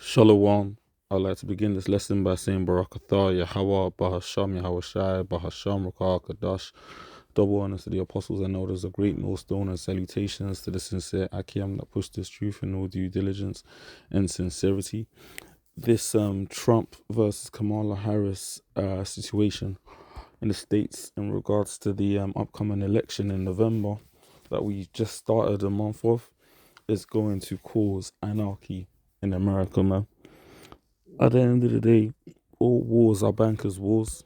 Shalom. I'd like to begin this lesson by saying Barakatah, Yahweh, Bahasham, Yahweh Shai, Bahasham, Rakah, Kadash. Double honors to the apostles and elders, a great millstone, and salutations to the sincere Akiam that push this truth in all due diligence and sincerity. This Trump versus Kamala Harris situation in the States in regards to the upcoming election in November that we just started a month of is going to cause anarchy in America, man. At the end of the day, all wars are bankers' wars.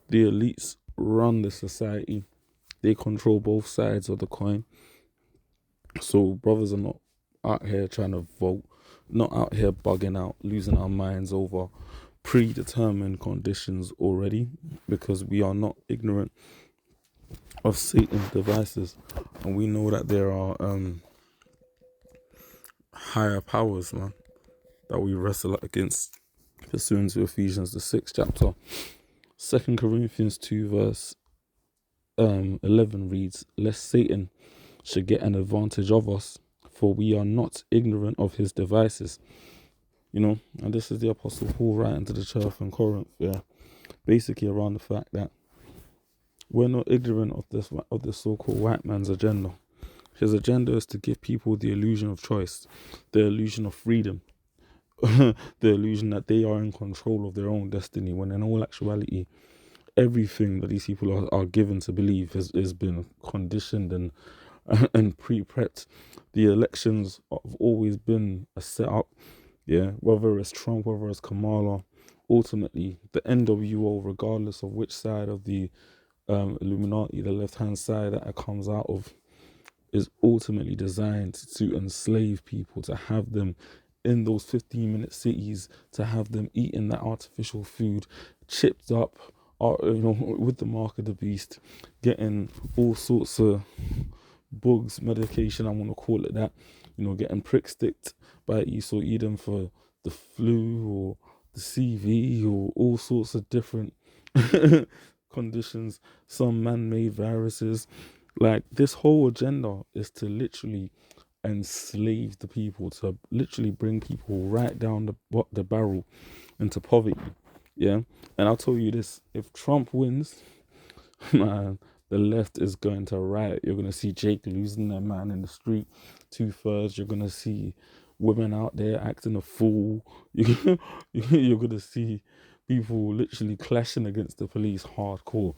The elites run the society. They control both sides of the coin. So brothers are not out here trying to vote, not out here bugging out, losing our minds over predetermined conditions already, because we are not ignorant of Satan's devices, and we know that there are higher powers, man, that we wrestle against, pursuant to Ephesians the 6th chapter. 2 Corinthians 2 verse 11 reads, lest Satan should get an advantage of us, for we are not ignorant of his devices. And this is the Apostle Paul writing to the church in Corinth, basically around the fact that we're not ignorant of this so-called white man's agenda. His agenda is to give people the illusion of choice, the illusion of freedom, the illusion that they are in control of their own destiny, when in all actuality, everything that these people are given to believe has been conditioned and pre-prepped. The elections have always been a setup, whether it's Trump, whether it's Kamala. Ultimately, the NWO, regardless of which side of the Illuminati, the left-hand side that it comes out of, is ultimately designed to enslave people, to have them in those 15-minute cities, to have them eating that artificial food, chipped up, with the mark of the beast, getting all sorts of bugs, medication, I want to call it that, getting prick sticked by Esau Edom for the flu or the CV or all sorts of different conditions, some man-made viruses. Like, this whole agenda is to literally enslave the people, to literally bring people right down the barrel into poverty. And I'll tell you this, if Trump wins, man, the left is going to riot. You're going to see Jake losing their man in the street, 2/3. You're going to see women out there acting a fool. You're going to see people literally clashing against the police hardcore.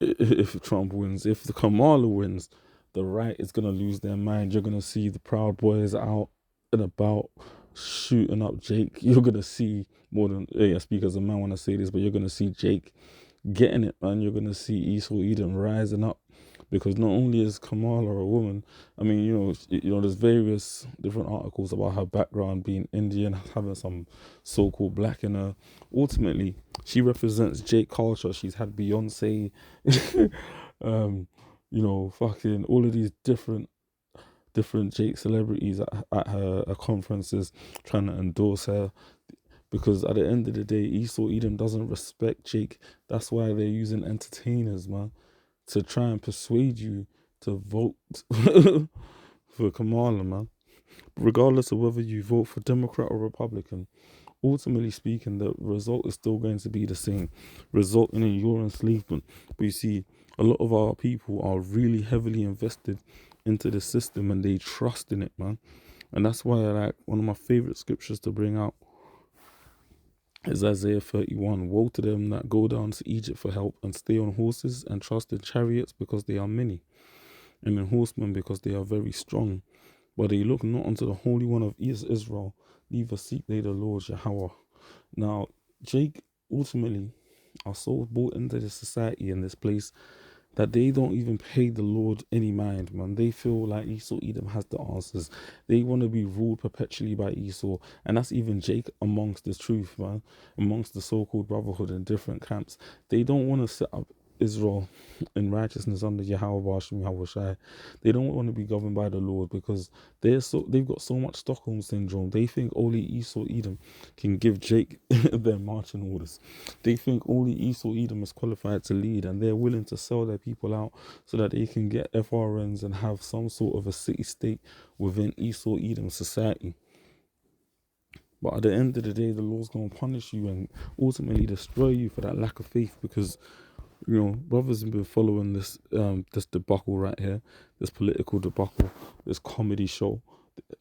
If Trump wins, if the Kamala wins, the right is going to lose their mind. You're going to see the Proud Boys out and about shooting up Jake. You're going to see more than, I speak as a man when I say this, but you're going to see Jake getting it, man. You're going to see Esau Edom rising up, because not only is Kamala a woman, I mean, there's various different articles about her background being Indian, having some so-called black in her. Ultimately, she represents Jake culture. She's had Beyonce, fucking all of these different Jake celebrities at her conferences trying to endorse her. Because at the end of the day, Esau Edom doesn't respect Jake. That's why they're using entertainers, man, to try and persuade you to vote for Kamala, man. Regardless of whether you vote for Democrat or Republican, ultimately speaking, the result is still going to be the same, resulting in your enslavement. But you see, a lot of our people are really heavily invested into the system and they trust in it, man. And that's why, like, one of my favorite scriptures to bring out is Isaiah 31. Woe to them that go down to Egypt for help and stay on horses and trust in chariots because they are many, and in horsemen because they are very strong. But they look not unto the Holy One of Israel, neither seek they the Lord Yahweh. Now, Jake, ultimately, are so brought into this society in this place that they don't even pay the Lord any mind, man. They feel like Esau Edom has the answers. They want to be ruled perpetually by Esau. And that's even Jake amongst the truth, man. Amongst the so-called brotherhood in different camps. They don't want to set up Israel in righteousness under Yahweh Shai. They don't want to be governed by the Lord because they've got so much Stockholm syndrome. They think only Esau Edom can give Jake their marching orders. They think only Esau Edom is qualified to lead, and they're willing to sell their people out so that they can get FRNs and have some sort of a city state within Esau Edom society. But at the end of the day, the law's gonna punish you and ultimately destroy you for that lack of faith, because brothers have been following this debacle right here, this political debacle, this comedy show.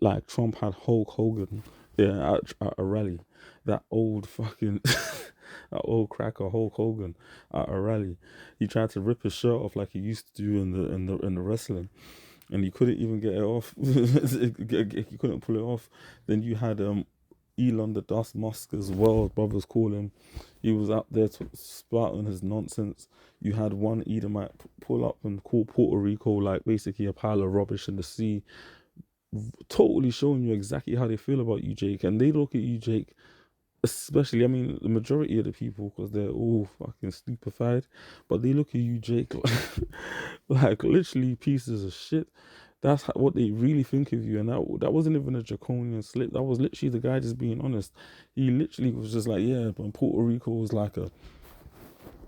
Like Trump had Hulk Hogan, yeah, at a rally. That old fucking that old cracker Hulk Hogan at a rally. He tried to rip his shirt off like he used to do in the wrestling, and he couldn't even get it off. He couldn't pull it off. Then you had Elon the Dust Musk as well, brothers call him. He was out there spouting his nonsense. You had one Edomite pull up and call Puerto Rico like basically a pile of rubbish in the sea, totally showing you exactly how they feel about you, Jake. And they look at you, Jake, especially, I mean, the majority of the people, because they're all fucking stupefied, but they look at you, Jake, like literally pieces of shit. That's what they really think of you. And that wasn't even a draconian slip. That was literally the guy just being honest. He literally was just like, yeah, but Puerto Rico was like a,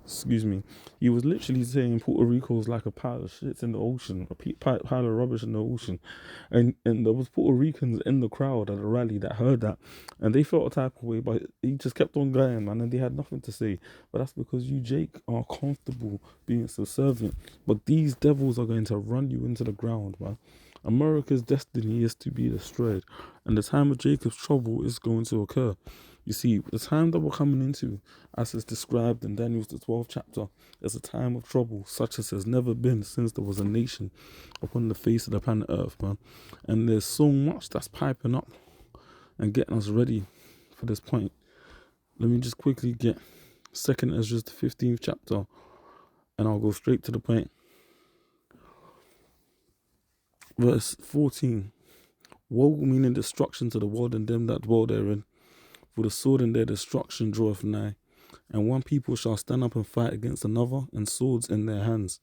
excuse me, he was literally saying Puerto Rico is like a pile of shits in the ocean, a pile of rubbish in the ocean. And there was Puerto Ricans in the crowd at the rally that heard that, and they felt a type of way, but he just kept on going, man, and they had nothing to say. But that's because you, Jake, are comfortable being subservient. But these devils are going to run you into the ground, man. America's destiny is to be destroyed, and the time of Jacob's trouble is going to occur. You see, the time that we're coming into, as is described in Daniel's the 12th chapter, is a time of trouble such as has never been since there was a nation upon the face of the planet Earth, man. And there's so much that's piping up and getting us ready for this point. Let me just quickly get 2nd Ezra the 15th chapter, and I'll go straight to the point. Verse 14. Woe, meaning destruction to the world and them that dwell therein. For the sword in their destruction draweth nigh, and one people shall stand up and fight against another, and swords in their hands.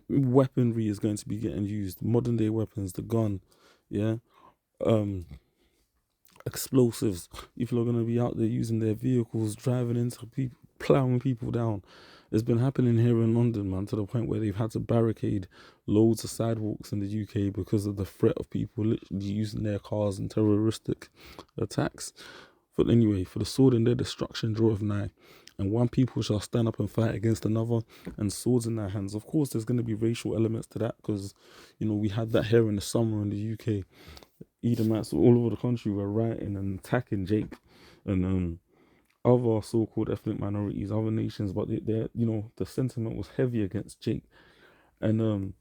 Weaponry is going to be getting used. Modern day weapons, the gun, yeah. Explosives. People are going to be out there using their vehicles, driving into people, plowing people down. It's been happening here in London, man, to the point where they've had to barricade loads of sidewalks in the UK because of the threat of people literally using their cars in terroristic attacks. But anyway, for the sword in their destruction draweth nigh, and one people shall stand up and fight against another, and swords in their hands. Of course, there's going to be racial elements to that, because, we had that here in the summer in the UK. Edomites all over the country were rioting and attacking Jake and other so-called ethnic minorities, other nations, but the sentiment was heavy against Jake. And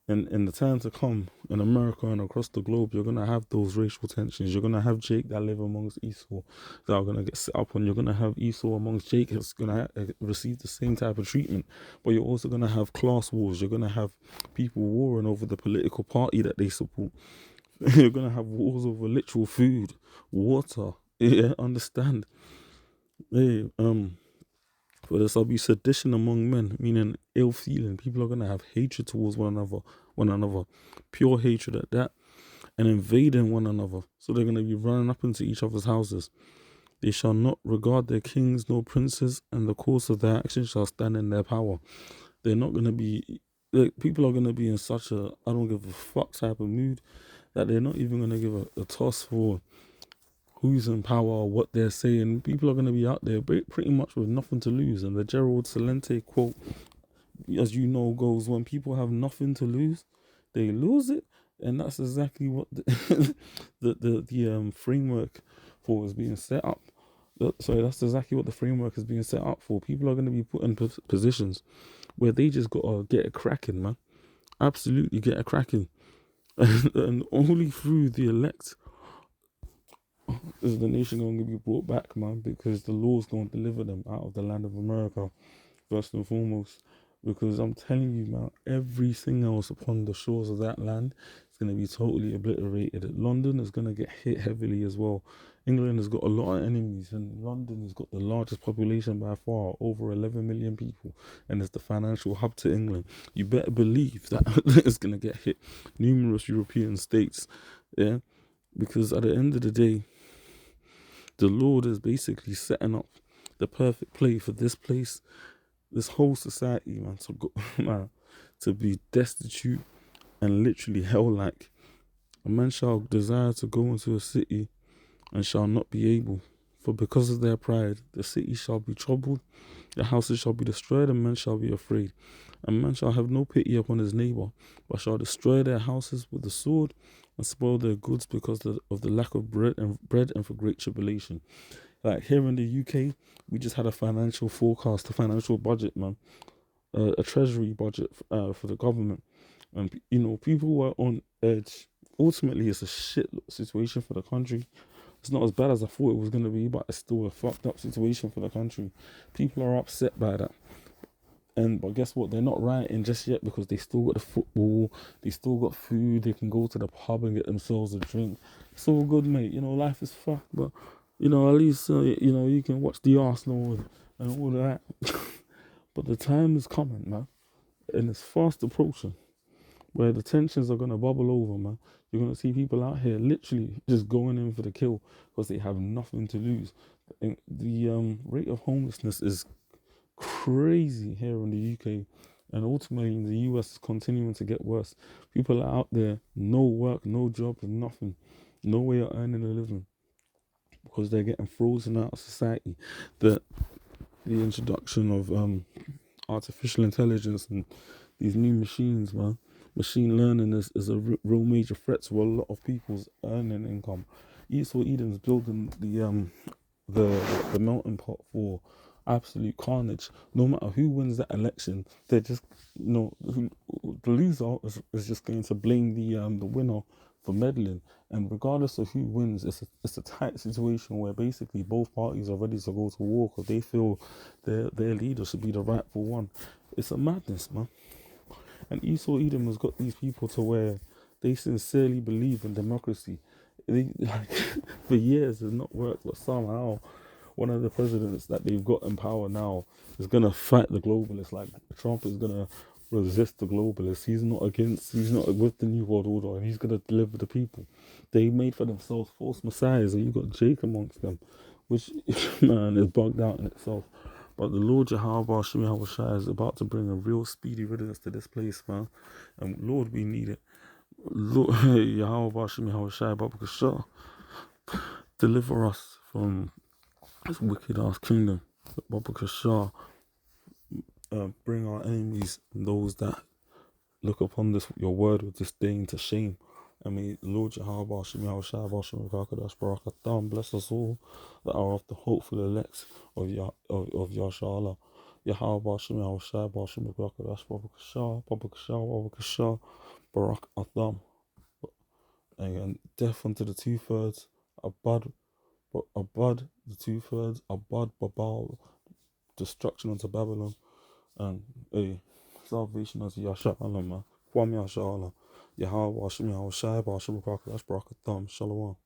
in the time to come in America and across the globe, you're gonna have those racial tensions. You're gonna have Jake that live amongst Esau that are gonna get set up on. You're gonna have Esau amongst Jake that's gonna receive the same type of treatment. But you're also gonna have class wars. You're gonna have people warring over the political party that they support. You're gonna have wars over literal food, water. Yeah, understand? Hey, for there shall be sedition among men, meaning ill feeling. People are gonna have hatred towards one another, pure hatred at that, and invading one another. So they're gonna be running up into each other's houses. They shall not regard their kings nor princes, and the course of their actions shall stand in their power. They're not gonna be. People are gonna be in such a I don't give a fuck type of mood that they're not even gonna give a toss for who's in power or what they're saying. People are going to be out there pretty much with nothing to lose. And the Gerald Celente quote, as you know, goes, when people have nothing to lose, they lose it. And that's exactly what the framework for is being set up. Sorry, that's exactly what the framework is being set up for. People are going to be put in positions where they just got to get a cracking, man. Absolutely get a cracking. And only through the elect is the nation going to be brought back, man, because the Lord's going to deliver them out of the land of America, first and foremost. Because I'm telling you, man, everything else upon the shores of that land is going to be totally obliterated. London is going to get hit heavily as well. England has got a lot of enemies, and London has got the largest population by far, over 11 million people, and it's the financial hub to England. You better believe that it's going to get hit. Numerous European states, yeah, because at the end of the day, the Lord is basically setting up the perfect play for this place, this whole society, man, to go, man, to be destitute and literally hell-like. A man shall desire to go into a city and shall not be able. For because of their pride, the city shall be troubled, the houses shall be destroyed, and men shall be afraid. And man shall have no pity upon his neighbor, but shall destroy their houses with the sword, and spoil their goods because of the lack of bread and for great tribulation. Like here in the UK, we just had a financial forecast, a financial budget, man, a treasury budget for the government, and people were on edge. Ultimately, it's a shit situation for the country. It's not as bad as I thought it was going to be, but it's still a fucked up situation for the country. People are upset by that. But guess what? They're not rioting just yet because they still got the football, they still got food, they can go to the pub and get themselves a drink. It's all good, mate. Life is fucked, but at least you can watch the Arsenal and all of that. But the time is coming, man, and it's fast approaching where the tensions are gonna bubble over, man. You're gonna see people out here literally just going in for the kill because they have nothing to lose. And the rate of homelessness is crazy here in the UK, and ultimately in the US is continuing to get worse. People are out there, no work, no job, nothing, no way of earning a living because they're getting frozen out of society. The introduction of artificial intelligence and these new machines, man. Machine learning is a real major threat to a lot of people's earning income. Esau Eden's building the melting pot for absolute carnage. No matter who wins that election, they're just the loser is just going to blame the winner for meddling. And regardless of who wins, it's a tight situation where basically both parties are ready to go to war because they feel their leader should be the rightful one. It's a madness, man. And Esau Edom has got these people to where they sincerely believe in democracy. Like, for years it's not worked, but somehow one of the presidents that they've got in power now is gonna fight the globalists. Like Trump is gonna resist the globalists. He's not with the New World Order, and he's gonna deliver the people. They made for themselves false messiahs, and you got Jake amongst them, which man is bugged out in itself. But the Lord Jehovah Shemi Shai is about to bring a real speedy riddance to this place, man. And Lord, we need it. Lord Yahweh Shemi Shai Baba Kasha, deliver us from this wicked ass kingdom. Baba Kasha, bring our enemies and those that look upon your word with disdain to shame. I mean, Lord Jehovah Shemi Shai Bashim Rakadash Barakatam, bless us all that are of the hopeful elect of Yashala. Yahweh Shemi Shai Bashim Rakadash Baba Kasha, Baba Kasha, Baba Kasha, Barak Atham. And death unto the 2/3, Abad the 2/3, Abad Babal, destruction unto Babylon, and salvation unto Yashala, man. Kwame Yashala. Yahweh Shemi Shai Bashim Rakadash Barakatam. Shalom.